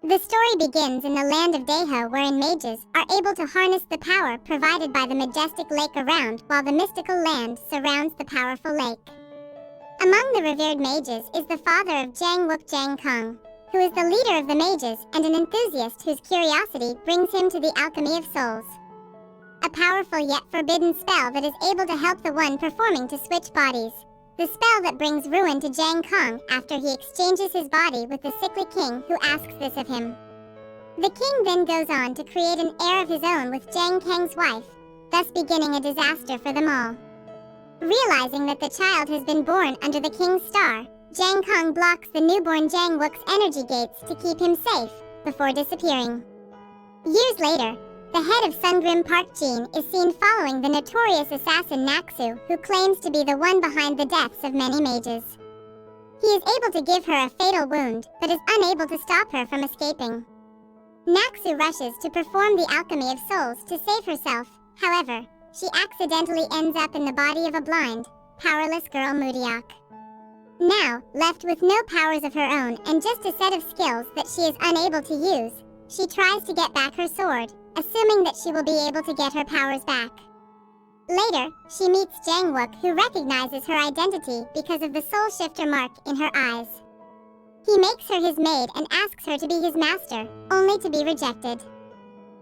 The story begins in the land of Deho, wherein mages are able to harness the power provided by the majestic lake around, while the mystical land surrounds the powerful lake. Among the revered mages is the father of Jang Kong, who is the leader of the mages and an enthusiast whose curiosity brings him to the alchemy of souls. A powerful yet forbidden spell that is able to help the one performing to switch bodies. The spell that brings ruin to Jang Kong after he exchanges his body with the sickly king who asks this of him. The king then goes on to create an heir of his own with Jang Kang's wife, thus beginning a disaster for them all. Realizing that the child has been born under the king's star, Jang Kong blocks the newborn Jang Wook's energy gates to keep him safe, before disappearing. Years later, the head of Sungrim Park Jin is seen following the notorious assassin Naksu, who claims to be the one behind the deaths of many mages. He is able to give her a fatal wound, but is unable to stop her from escaping. Naksu rushes to perform the alchemy of souls to save herself. However, she accidentally ends up in the body of a blind, powerless girl Mudiak. Now, left with no powers of her own and just a set of skills that she is unable to use, she tries to get back her sword, assuming that she will be able to get her powers back. Later, she meets Jang Wook, who recognizes her identity because of the soul shifter mark in her eyes. He makes her his maid and asks her to be his master, only to be rejected.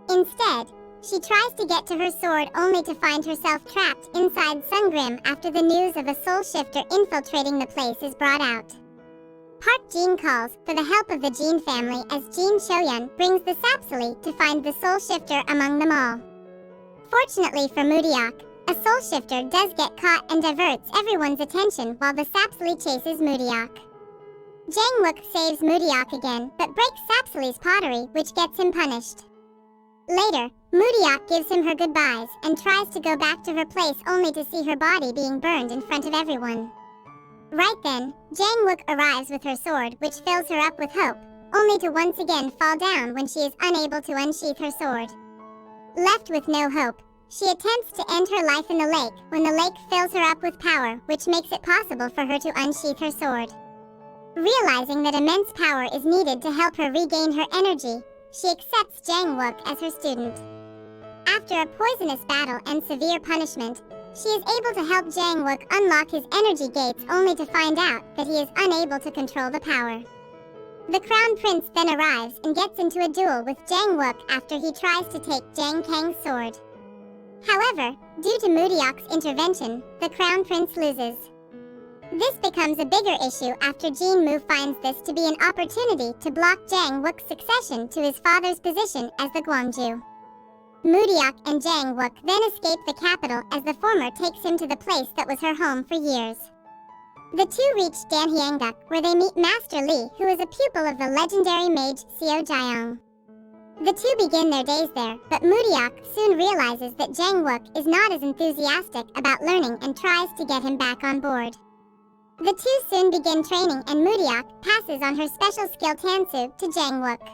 Instead, she tries to get to her sword only to find herself trapped inside Sungrim after the news of a soul shifter infiltrating the place is brought out. Park Jin calls for the help of the Jin family as Jin Shoyun brings the Sapsuli to find the soul shifter among them all. Fortunately for Mudiak, a soul shifter does get caught and diverts everyone's attention while the Sapsuli chases Mudiak. Jang Wook saves Mudiak again, but breaks Sapsuli's pottery, which gets him punished. Later, Mudiak gives him her goodbyes and tries to go back to her place only to see her body being burned in front of everyone. Right then, Jang Wook arrives with her sword, which fills her up with hope, only to once again fall down when she is unable to unsheath her sword. Left with no hope, she attempts to end her life in the lake when the lake fills her up with power, which makes it possible for her to unsheath her sword. Realizing that immense power is needed to help her regain her energy, she accepts Jang Wook as her student. After a poisonous battle and severe punishment, she is able to help Jang Wook unlock his energy gates only to find out that he is unable to control the power. The Crown Prince then arrives and gets into a duel with Jang Wook after he tries to take Jang Kang's sword. However, due to Mudiak's intervention, the Crown Prince loses. This becomes a bigger issue after Jin Mu finds this to be an opportunity to block Jang Wook's succession to his father's position as the Gwangju. Mudiak and Jang Wook then escape the capital as the former takes him to the place that was her home for years. The two reach Danhyanguk, where they meet Master Li, who is a pupil of the legendary mage Xiao Jiang. The two begin their days there, but Mudiak soon realizes that Jang Wook is not as enthusiastic about learning and tries to get him back on board. The two soon begin training and Mudiak passes on her special skill Tansu to Jang Wook.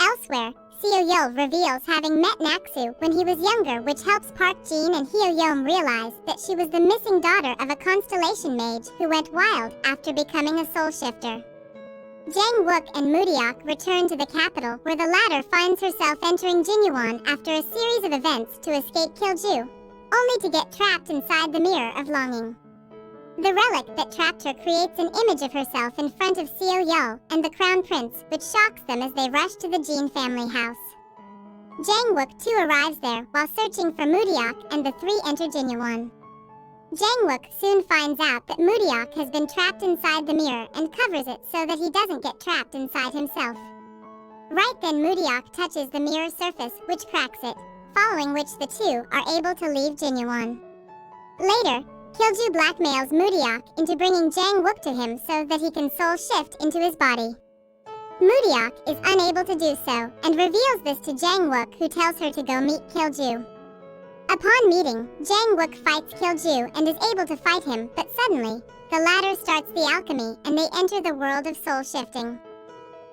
Elsewhere, Seo Yul reveals having met Naksu when he was younger, which helps Park Jin and Hyo Yom realize that she was the missing daughter of a constellation mage who went wild after becoming a soul shifter. Jang Wook and Mudiak return to the capital, where the latter finds herself entering Jinyuan after a series of events to escape Kilju, only to get trapped inside the Mirror of Longing. The relic that trapped her creates an image of herself in front of Seo Yul and the Crown Prince, which shocks them as they rush to the Jin family house. Jang Wook too arrives there while searching for Mudiak, and the three enter Jinyuan. Jang Wook soon finds out that Mudiak has been trapped inside the mirror and covers it so that he doesn't get trapped inside himself. Right then Mudiak touches the mirror surface, which cracks it, following which the two are able to leave Jinyuan. Later, Kilju blackmails Mudiak into bringing Jang Wook to him so that he can soul shift into his body. Mudiak is unable to do so, and reveals this to Jang Wook, who tells her to go meet Kilju. Upon meeting, Jang Wook fights Kilju and is able to fight him, but suddenly, the latter starts the alchemy and they enter the world of soul shifting.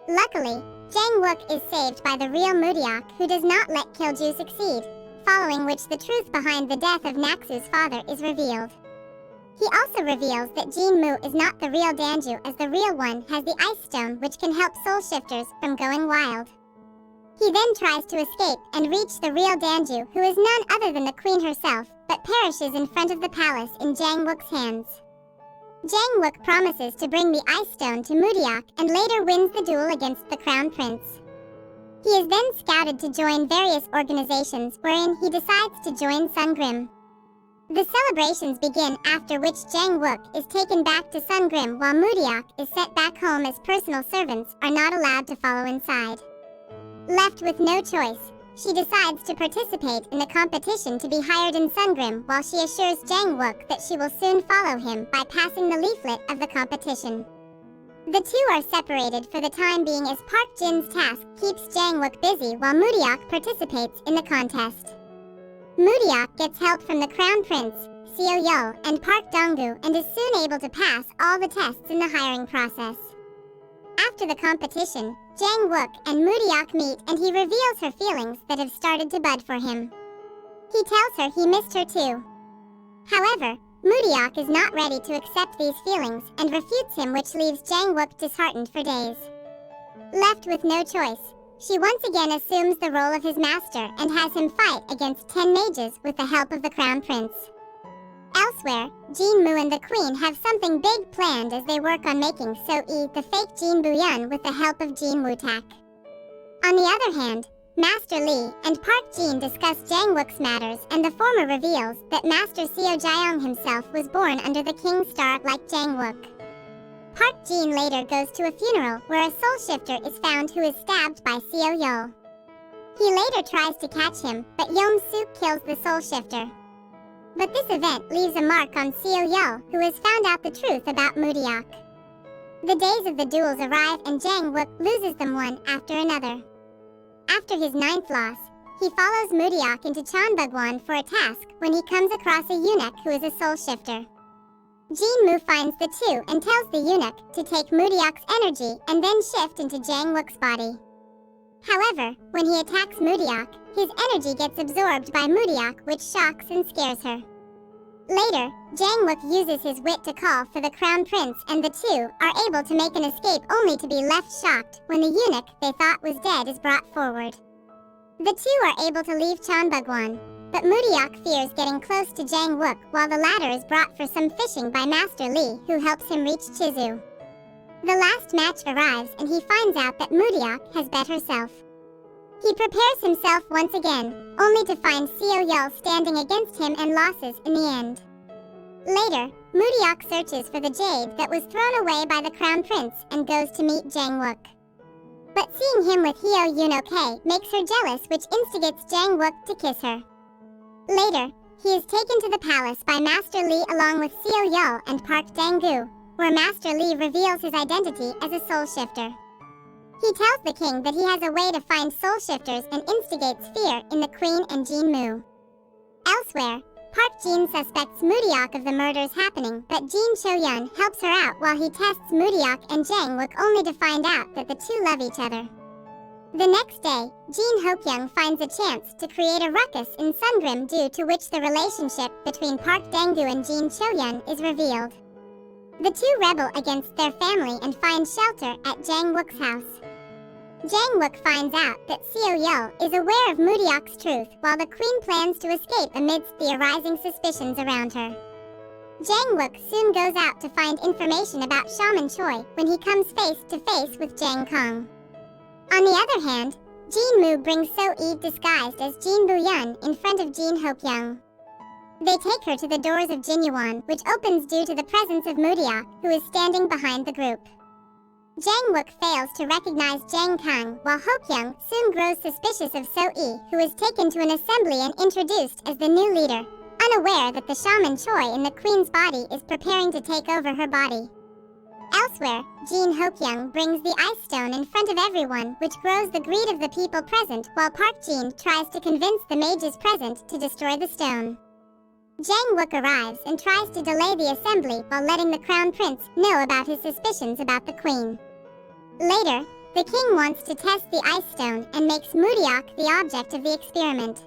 Luckily, Jang Wook is saved by the real Mudiak, who does not let Kilju succeed, following which the truth behind the death of Naksu's father is revealed. He also reveals that Jinmu is not the real Danju, as the real one has the ice stone which can help soul shifters from going wild. He then tries to escape and reach the real Danju, who is none other than the queen herself, but perishes in front of the palace in Jangwook's hands. Jangwook promises to bring the ice stone to Mudiok and later wins the duel against the crown prince. He is then scouted to join various organizations, wherein he decides to join Sungrim. The celebrations begin, after which Jangwook is taken back to Sungrim while Mudiok is sent back home, as personal servants are not allowed to follow inside. Left with no choice, she decides to participate in the competition to be hired in Sungrim, while she assures Jangwook that she will soon follow him by passing the leaflet of the competition. The two are separated for the time being, as Park Jin's task keeps Jangwook busy while Mudiok participates in the contest. Mudiok gets help from the Crown Prince, Seo Yul, and Park Donggu, and is soon able to pass all the tests in the hiring process. After the competition, Jangwook and Mudiok meet, and he reveals her feelings that have started to bud for him. He tells her he missed her too. However, Mudiok is not ready to accept these feelings and refutes him, which leaves Jangwook disheartened for days. Left with no choice, she once again assumes the role of his master and has him fight against 10 mages with the help of the Crown Prince. Elsewhere, Jinmu and the Queen have something big planned as they work on making So-e, the fake Jin Buyun, with the help of Jin Woo-tak. On the other hand, Master Lee and Park Jin discuss Jangwook's matters, and the former reveals that Master Seo Jaeyoung himself was born under the king's star like Jangwook. Park Jin later goes to a funeral where a soul shifter is found who is stabbed by Seo Yul. He later tries to catch him, but Yeom Suk kills the soul shifter. But this event leaves a mark on Seo Yul, who has found out the truth about Mudiok. The days of the duels arrive, and Jangwook loses them one after another. After his 9th loss, he follows Mudiok into Cheonbugwan for a task when he comes across a eunuch who is a soul shifter. Jinmu finds the two and tells the eunuch to take Mudiok's energy and then shift into Jangwook's body. However, when he attacks Mudiok, his energy gets absorbed by Mudiok, which shocks and scares her. Later, Jangwook uses his wit to call for the Crown Prince, and the two are able to make an escape, only to be left shocked when the eunuch they thought was dead is brought forward. The two are able to leave Cheonbugwan, but Mudiok fears getting close to Jangwook, while the latter is brought for some fishing by Master Lee, who helps him reach Chizu. The last match arrives, and he finds out that Mudiok has bet herself. He prepares himself once again, only to find Seo Yul standing against him and losses in the end. Later, Mudiok searches for the jade that was thrown away by the Crown Prince and goes to meet Jangwook. But seeing him with Hyo Yoon-ok makes her jealous, which instigates Jangwook to kiss her. Later, he is taken to the palace by Master Lee along with Seo Yul and Park Danggu, where Master Lee reveals his identity as a soul shifter. He tells the king that he has a way to find soul shifters and instigates fear in the queen and Jinmu. Elsewhere, Park Jin suspects Mudiok of the murders happening, but Jin Cho-yeon helps her out while he tests Mudiok and Jangwook, only to find out that the two love each other. The next day, Jin Ho-kyung finds a chance to create a ruckus in Sungrim, due to which the relationship between Park Danggu and Jin Cho-yeon is revealed. The two rebel against their family and find shelter at Jangwook's house. Jangwook finds out that Seo Yul is aware of Mudiok's truth, while the queen plans to escape amidst the arising suspicions around her. Jangwook soon goes out to find information about Shaman Choi when he comes face to face with Jang Kong. On the other hand, Jinmu brings So-e disguised as Jin Buyun in front of Jin Ho-kyung. They take her to the doors of Jinyuan, which opens due to the presence of Mudiok, who is standing behind the group. Jangwook fails to recognize Jang Kang, while Ho-kyung soon grows suspicious of So-e, who is taken to an assembly and introduced as the new leader, unaware that the Shaman Choi in the queen's body is preparing to take over her body. Elsewhere, Jin Ho-kyung brings the ice stone in front of everyone, which grows the greed of the people present, while Park Jin tries to convince the mages present to destroy the stone. Jangwook arrives and tries to delay the assembly while letting the Crown Prince know about his suspicions about the queen. Later, the king wants to test the ice stone and makes Mudiok the object of the experiment.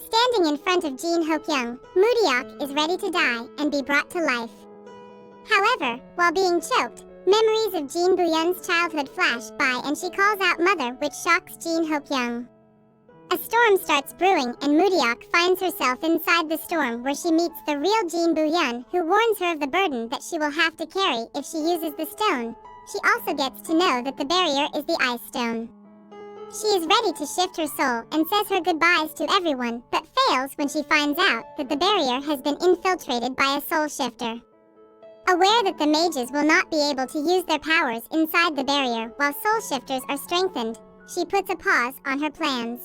Standing in front of Jin Ho-kyung, Moodiok is ready to die and be brought to life. However, while being choked, memories of Jin Bu-yeon's childhood flash by and she calls out mother, which shocks Jin Ho-kyung. A storm starts brewing and Moodiok finds herself inside the storm where she meets the real Jin Bu-yeon, who warns her of the burden that she will have to carry if she uses the stone. She also gets to know that the barrier is the ice stone. She is ready to shift her soul and says her goodbyes to everyone, but fails when she finds out that the barrier has been infiltrated by a soul shifter. Aware that the mages will not be able to use their powers inside the barrier while soul shifters are strengthened, she puts a pause on her plans.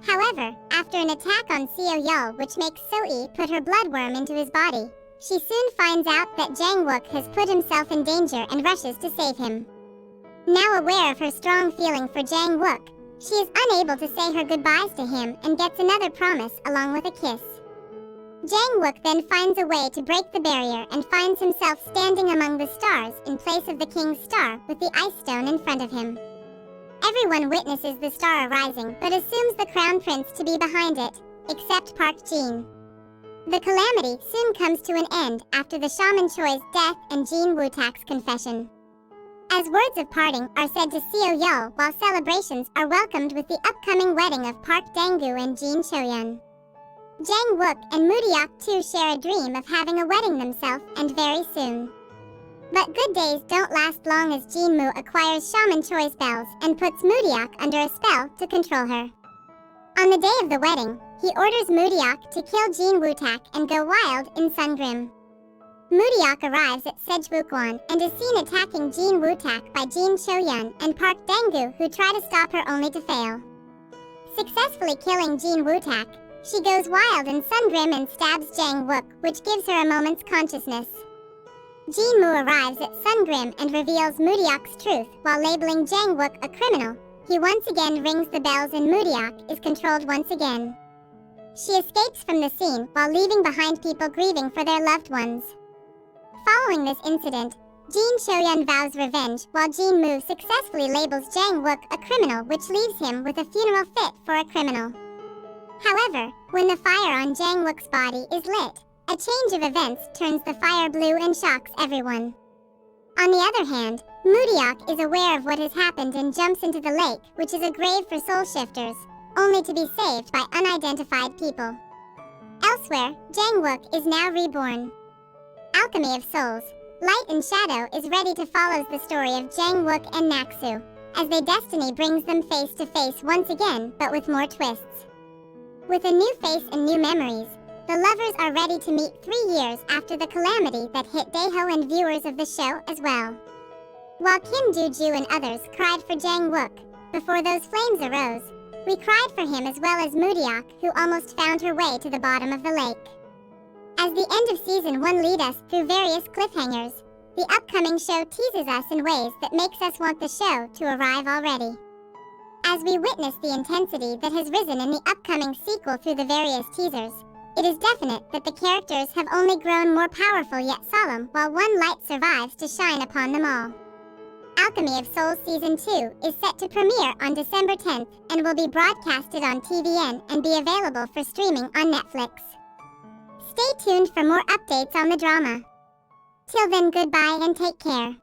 However, after an attack on Seo Yul which makes So-e put her bloodworm into his body, she soon finds out that Jang Wook has put himself in danger and rushes to save him. Now aware of her strong feeling for Jang Wook, she is unable to say her goodbyes to him and gets another promise along with a kiss. Jang Wook then finds a way to break the barrier and finds himself standing among the stars in place of the king's star with the ice stone in front of him. Everyone witnesses the star arising but assumes the crown prince to be behind it, except Park Jin. The calamity soon comes to an end after the shaman Choi's death and Jin Woo-tak's confession. As words of parting are said to Seo Yul while celebrations are welcomed with the upcoming wedding of Park Dang-gu and Jin Choyeon. Jang Wook and Moodiok too share a dream of having a wedding themselves and very soon. But good days don't last long as Jin Moo acquires Shaman Choi's bells and puts Moodiok under a spell to control her. On the day of the wedding, he orders Moodiok to kill Jin Woo-tak and go wild in Sungrim. Moodiok arrives at Sejbukwan and is seen attacking Jin Woo-tak by Jin Choyeon and Park Dang-gu, who try to stop her only to fail. Successfully killing Jin Woo-tak, she goes wild in Sungrim and stabs Jang Wook, which gives her a moment's consciousness. Jin Moo arrives at Sungrim and reveals Moodiok's truth while labeling Jang Wook a criminal. He once again rings the bells and Moodiok is controlled once again. She escapes from the scene while leaving behind people grieving for their loved ones. Following this incident, Jin Choyeon vows revenge while Jin Moo successfully labels Jang Wook a criminal, which leaves him with a funeral fit for a criminal. However, when the fire on Jang Wook's body is lit, a change of events turns the fire blue and shocks everyone. On the other hand, Moodiok is aware of what has happened and jumps into the lake, which is a grave for soul shifters, only to be saved by unidentified people. Elsewhere, Jang Wook is now reborn. Alchemy of Souls, Light and Shadow is ready to follow the story of Jang Wook and Naksu, as their destiny brings them face to face once again, but with more twists. With a new face and new memories, the lovers are ready to meet 3 years after the calamity that hit Daeho and viewers of the show as well. While Kim Do-ju and others cried for Jang Wook, before those flames arose, we cried for him as well as Moodiok, who almost found her way to the bottom of the lake. As the end of Season 1 lead us through various cliffhangers, the upcoming show teases us in ways that makes us want the show to arrive already. As we witness the intensity that has risen in the upcoming sequel through the various teasers, it is definite that the characters have only grown more powerful yet solemn while one light survives to shine upon them all. Alchemy of Souls Season 2 is set to premiere on December 10th and will be broadcasted on TVN and be available for streaming on Netflix. Stay tuned for more updates on the drama. Till then, goodbye and take care.